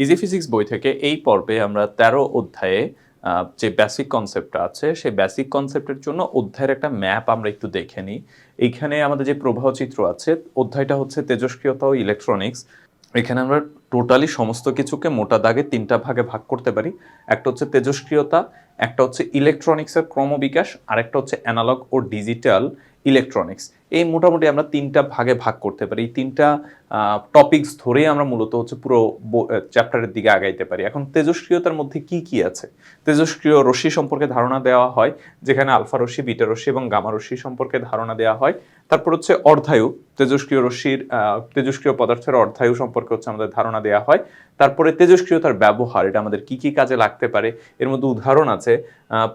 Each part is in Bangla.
ইজি ফিজিক্স বই থেকে এই পর্বে আমরা ১৩ অধ্যায়ে যে বেসিক কনসেপ্টটা আছে, সেই বেসিক কনসেপ্টের জন্য অধ্যায়ের একটা ম্যাপ আমরা একটু দেখে নিই। এইখানে আমাদের যে প্রবাহ চিত্র আছে, অধ্যায়টা হচ্ছে তেজস্ক্রিয়তা ও ইলেকট্রনিক্স। এখানে আমরা টোটালি সমস্ত কিছুকে মোটা দাগে ৩ টা ভাগে ভাগ করতে পারি। একটা হচ্ছে তেজস্ক্রিয়তা, একটা হচ্ছে ইলেকট্রনিক্সের ক্রমবিকাশ, আরেকটা হচ্ছে অ্যানালগ ও ডিজিটাল ইলেকট্রনিক্স। এই মোটামুটি আমরা ৩ টা ভাগে ভাগ করতে পারি। এই ৩ টা টপিকস ধরেই আমরা মূলত হচ্ছে পুরো চ্যাপ্টারের দিকে আগাইতে পারি। এখন তেজস্ক্রিয়তার মধ্যে কি আছে? তেজস্ক্রিয় রশ্মি সম্পর্কে ধারণা দেওয়া হয়, যেখানে আলফা রশ্মি, বিটা রশ্মি এবং গামা রশ্মি সম্পর্কে ধারণা দেওয়া হয়। তারপর হচ্ছে অর্ধায়ু, তেজস্ক্রিয় রশ্মির তেজস্ক্রিয় পদার্থের অর্ধায়ু সম্পর্কে হচ্ছে আমাদের ধারণা দেওয়া হয়। তারপরে তেজস্ক্রিয়তার ব্যবহার, এটা আমাদের কি কাজে লাগতে পারে, এর মধ্যে উদাহরণ আছে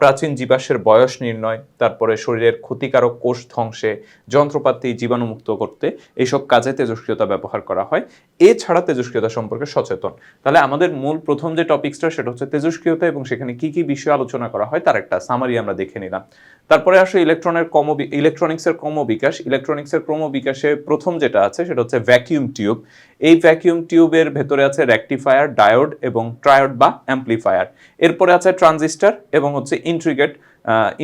প্রাচীন জীবাশ্মের বয়স নির্ণয়, তারপরে শরীরের ক্ষতিকারক কোষ ধ্বংসে, যন্ত্রপাতি জীবাণুমুক্ত করতে, এইসব কাজে তেজস্ক্রিয়তা ব্যবহার করা হয়। এছাড়া তেজস্ক্রিয়তা সম্পর্কে সচেতন। তাহলে আমাদের মূল প্রথম যে টপিকসটা সেটা হচ্ছে তেজস্ক্রিয়তা এবং সেখানে কি বিষয় আলোচনা করা হয় তার একটা সামারি আমরা দেখে নিলাম। তারপরে আসে ইলেকট্রনিক্সের ক্রমবিকাশ। ইলেকট্রনিক্সের ক্রমবিকাশে প্রথম যেটা আছে সেটা হচ্ছে ভ্যাকিউম টিউব। এই ভ্যাকিউম টিউবের ভেতরে আছে রেকটিফায়ার, ডায়োড এবং ট্রায়োড বা অ্যাম্প্লিফায়ার। এরপরে আছে ট্রানজিস্টর এবং হচ্ছে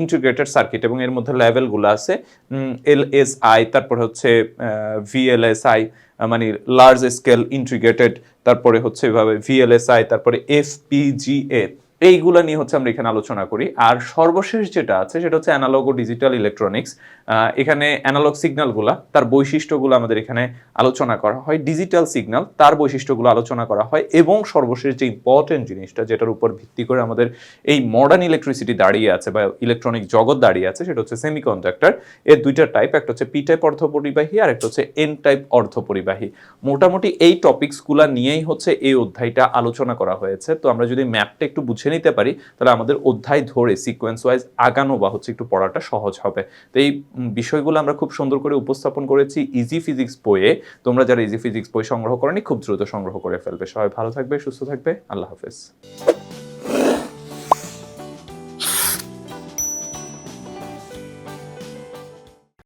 ইন্টিগ্রেটেড সার্কিট, এবং এর মধ্যে লেভেলগুলো আছে এলএসআই, তারপরে হচ্ছে ভিএলএসআই, মানে লার্জ স্কেল ইন্টিগ্রেটেড, তারপরে হচ্ছে এভাবে ভিএলএসআই, তারপরে এফপিজিএ। এইগুলা নিয়ে হচ্ছে আমরা এখানে আলোচনা করি। আর সর্বশেষ যেটা আছে সেটা হচ্ছে অ্যানালগ ও ডিজিটাল ইলেকট্রনিক্স। এখানে অ্যানালগ সিগন্যালগুলা, তার বৈশিষ্ট্যগুলো আমাদের এখানে আলোচনা করা হয়, ডিজিটাল সিগন্যাল তার বৈশিষ্ট্যগুলো আলোচনা করা হয়, এবং সর্বশেষ যে ইম্পর্টেন্ট জিনিসটা যেটার উপর ভিত্তি করে আমাদের এই মডার্ন ইলেকট্রিসিটি দাঁড়িয়ে আছে বা ইলেকট্রনিক জগৎ দাঁড়িয়ে আছে, সেটা হচ্ছে সেমিকন্ডাক্টর। এর দুইটা টাইপ, একটা হচ্ছে পি টাইপ অর্ধপরিবাহী আর একটা হচ্ছে এন টাইপ অর্ধপরিবাহী। মোটামুটি এই টপিকসগুলা নিয়েই হচ্ছে এই অধ্যায়টা আলোচনা করা হয়েছে। তো আমরা যদি ম্যাপটা একটু বুঝে নিতে পারি তাহলে আমাদের অধ্যায় ধরে সিকোয়েন্স ওয়াইজ আগানো বা হচ্ছে একটু পড়াটা সহজ হবে। তো এই বিষয়গুলো আমরা খুব সুন্দর করে উপস্থাপন করেছি ইজি ফিজিক্স বইয়ে। তোমরা যারা ইজি ফিজিক্স বই সংগ্রহ করনি খুব দ্রুত সংগ্রহ করে ফেলবে। সবাই ভালো থাকবে, সুস্থ থাকবে, আল্লাহ হাফেজ।